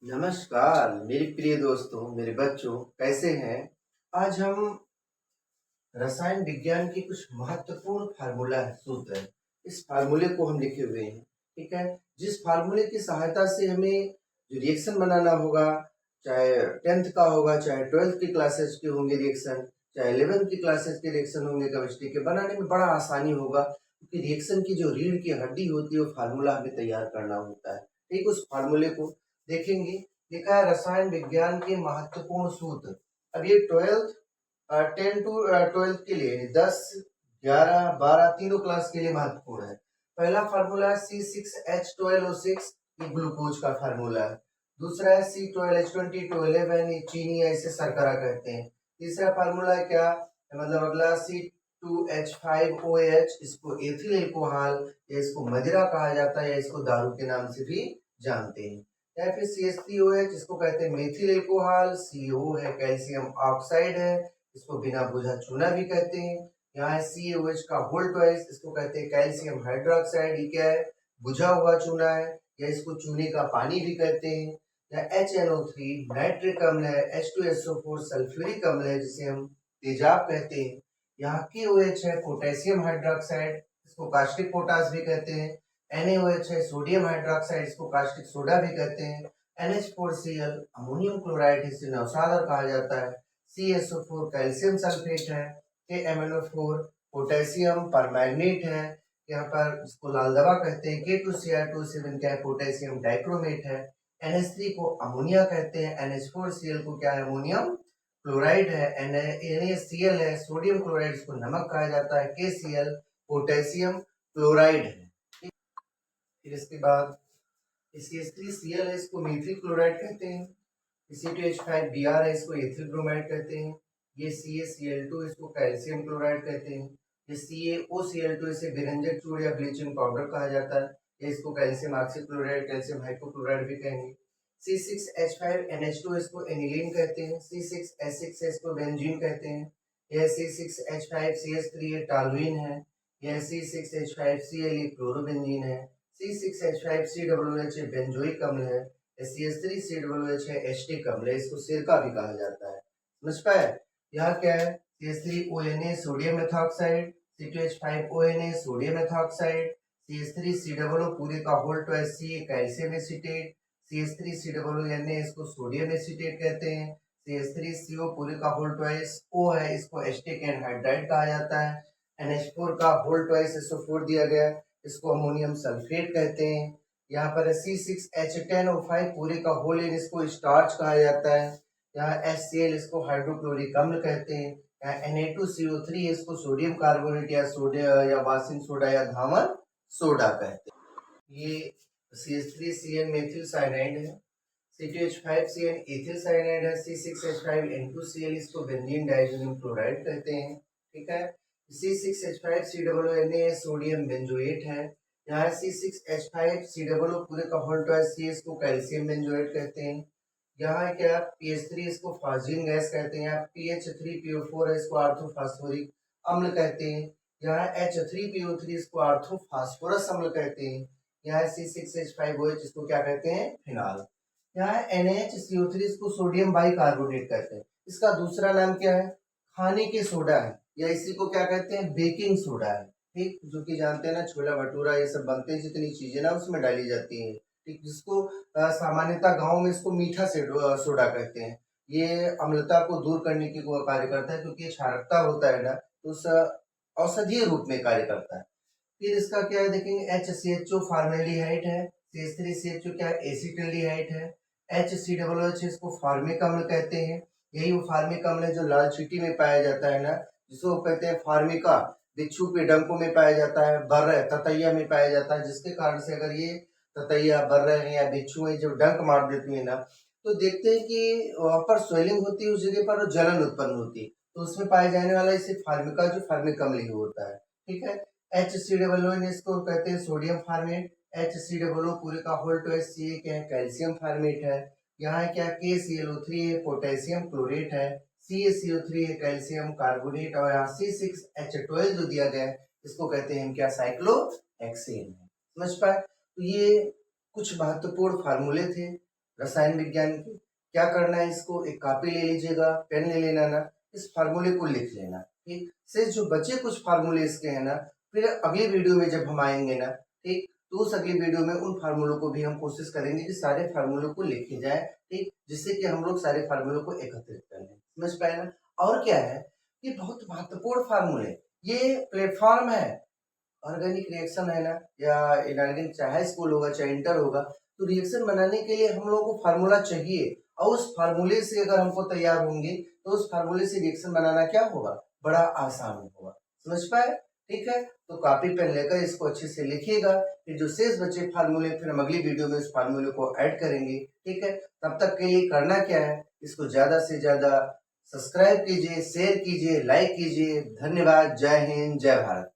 नमस्कार मेरे प्रिय दोस्तों, मेरे बच्चों, कैसे हैं? आज हम रसायन विज्ञान के कुछ महत्वपूर्ण फार्मूला है, सूत्र है। इस फार्मूले को हम लिखे हुए हैं, ठीक है? जिस फार्मूले की सहायता से हमें जो रिएक्शन बनाना होगा, चाहे 10th का होगा, चाहे 12th की क्लासेस के होंगे रिएक्शन, चाहे 11th की क्लासेस के रिएक्शन होंगे केमिस्ट्री के, बनाने में बड़ा आसानी होगा, क्योंकि रिएक्शन की जो रीढ़ की हड्डी होती है वो फार्मूला हमें तैयार करना होता है। ठीक, उस फार्मूले को देखेंगे। लिखा है रसायन विज्ञान के महत्वपूर्ण सूत्र। अब ये 10 टू 12 के लिए 10, 11, 12 तीनों क्लास के लिए महत्वपूर्ण है। पहला फार्मूला है C6H12O6, ये ग्लूकोज का फार्मूला है। दूसरा है C12H20 ये चीनी है, इसे शर्करा कहते हैं। तीसरा फार्मूला है क्या, मतलब अगला C2H5OH, इसको एथिल एल्कोहल या इसको मदिरा कहा जाता है, या इसको दारू के नाम से भी जानते हैं। या फिर CH3OH, इसको कहते हैं मेथिल एल्कोहल। CO है कैल्शियम ऑक्साइड है, इसको बिना बुझा चूना भी कहते हैं। यहाँ है CaOH का होल ट्वाइस, इसको कहते हैं कैल्शियम हाइड्रोक्साइड। ये क्या है, बुझा हुआ चूना है, या इसको चूने का पानी भी कहते हैं। या HNO3 नाइट्रिक अम्ल है, H2SO4 सल्फ्यूरिक अम्ल है, जिसे हम तेजाब कहते हैं। यहाँ KOH है पोटेशियम हाइड्रोक्साइड, इसको कास्टिक पोटास भी कहते हैं। NaOH है सोडियम हाइड्रोक्साइड, इसको कास्टिक सोडा भी कहते हैं। NH4Cl अमोनियम क्लोराइड, इसे नौशादर कहा जाता है। CSO4 कैल्शियम सल्फेट है। KMnO4 पोटेशियम परमैंगनेट है, यहाँ पर इसको लाल दवा कहते हैं। K2Cr2 क्या है, पोटेशियम डाइक्रोमेट है। NH3 को अमोनिया कहते हैं। NH4Cl को क्या है, अमोनियम क्लोराइड है। NaCl है सोडियम क्लोराइड, इसको नमक कहा जाता है। KCl पोटेशियम क्लोराइड है। फिर इसके बाद CH3Cl है, इसको मीथिल क्लोराइड कहते हैं। C2H5Br है, इसको एथिल ब्रोमाइड कहते हैं। ये CaCl2, इसको कैल्शियम क्लोराइड कहते हैं। ये CaOCl2, इसे बिरंजक चूड़ या ब्लीचिंग पाउडर कहा जाता है। ये इसको calcium oxychloride, calcium hypochloride भी कहेंगे। C6H5NH2, इसको एनिलीन कहते हैं। C6H6 है, इसको बेंजीन कहते हैं। यह C6H5CH3 ये टॉलुइन है। यह C6H5Cl ये क्लोरोबेंजीन है। C6H5COOH ये बेंजोइक अम्ल है। CH3COOH है एस्टिक अम्ल है, इसको सिरका भी कहा जाता है। समझ पाए? यहाँ क्या है, CH3ONA sodium methoxide, C2H5ONA sodium methoxide, CH3COO पूरे का whole twice C calcium acetate, CH3COONA इसको सोडियम एसीटेट कहते हैं। CH3CO पूरे का होल ट्वाइस O है, इसको एस्टिक एनहाइड्राइड कहा जाता है। NH4 का होल ट्वाइस SO4 दिया गया है, इसको अमोनियम सल्फेट कहते हैं। यहाँ पर C6H10O5 पूरे का होल इन, इसको स्टार्च कहा जाता है। यहाँ HCl इसको हाइड्रोक्लोरिक अम्ल कहते हैं। यहाँ Na2CO3 इसको सोडियम कार्बोनेट या सोडियम या वाशिंग सोडा या धामर सोडा कहते हैं। ये CH3CN मेथिल साइनाइड है। C2H5CN एथिल साइनाइड है। C6H5N2Cl इसको बेंजीन डाइसोनियम क्लोराइड कहते हैं। ठीक है। C6H5COONA सोडियम बेंजोएट है। यहाँ C6H5COO पूरे का होल ट्वाइस C, इसको कैल्शियम बेंजोएट कहते हैं। यहाँ क्या PH3 इसको फास्जिन गैस कहते हैं। यहाँ PH3PO4 है, इसको आर्थोफास्फोरिक अम्ल कहते हैं। यहाँ H3PO3 इसको आर्थोफास्फोरस अम्ल कहते हैं। यहाँ C6H5OH इसको क्या कहते हैं, फिनॉल। यहाँ NaHCO3 इसको सोडियम बाइकार्बोनेट कहते हैं। इसका दूसरा नाम क्या है, खाने के सोडा है, या इसी को क्या कहते हैं, बेकिंग सोडा है। ठीक, जो कि जानते हैं ना, छोला भटूरा ये सब बनते हैं, जितनी चीजें ना उसमें डाली जाती हैं। ठीक, जिसको सामान्यतः गांव में इसको मीठा सोडा कहते हैं। ये अम्लता को दूर करने की कार्य करता है, क्योंकि ये क्षारकता होता है ना, तो उस औषधीय रूप में कार्य करता है। फिर इसका क्या है देखेंगे, HCHO फॉर्मेल्डिहाइड है। CH3CHO क्या है, एसिटिल्डिहाइड है। HCOOH इसको फार्मिक अम्ल कहते हैं। यही वो फार्मिक अम्ल है जो लाल चींटी में पाया जाता है ना, जिसको कहते हैं फार्मिका। बिच्छू के डंकों में पाया जाता है, बर्र ततैया में पाया जाता है, जिसके कारण से अगर ये ततैया, बर्र है या बिच्छू है, जब डंक मार देती है ना, तो देखते हैं कि वहां पर स्वेलिंग होती है, उस जगह पर जलन उत्पन्न होती है, तो उसमें पाए जाने वाला इसे फार्मिका, जो फार्मिक अम्ल ही होता है। ठीक है। HCOO इसको कहते हैं सोडियम फार्मेट। HCOO पूरे का होल ट्वाइस C क्या है, कैल्शियम फार्मेट है। यहाँ क्या KClO3 है, पोटेशियम क्लोरेट है। CaCO3 है, कैल्शियम कार्बोनेट। और यहाँ C6H12 जो दिया गया है, इसको कहते हैं क्या, साइक्लोहेक्सेन है। समझ पाए? तो ये कुछ महत्वपूर्ण फार्मूले थे रसायन विज्ञान की। क्या करना है, इसको एक कॉपी ले लीजिएगा, पेन ले लेना ना, इस फार्मूले को लिख लेना। ठीक, से जो बचे कुछ फार्मूले इसके हैं ना, फिर अगली वीडियो में जब हम आएंगे ना, ठीक, तो उस अगली वीडियो में उन फार्मूलों को भी हम कोशिश करेंगे कि सारे फार्मूलों को लिखे जाए, ठीक, जिससे कि हम लोग सारे फार्मूलों को एकत्रित कर लें। समझ पाए ना। और क्या है, ये बहुत महत्वपूर्ण फार्मूले, ये प्लेटफॉर्म है। ऑर्गेनिक रिएक्शन है ना, या इनऑर्गेनिक, चाहे हाई स्कूल होगा चाहे इंटर होगा, तो रिएक्शन बनाने के लिए हम लोगों को फार्मूला चाहिए, और उस फार्मूले से अगर हमको तैयार होंगे तो उस फार्मूले से रिएक्शन बनाना क्या होगा, बड़ा आसान होगा। समझ पाए। ठीक है, तो कॉपी पेन लेकर इसको अच्छे से लिखिएगा, फिर जो शेष बचे फार्मूले फिर हम अगली वीडियो में उस फार्मूले को ऐड करेंगे। ठीक है, तब तक के लिए करना क्या है, इसको ज्यादा से ज्यादा सब्सक्राइब कीजिए, शेयर कीजिए, लाइक कीजिए। धन्यवाद। जय हिंद, जय भारत।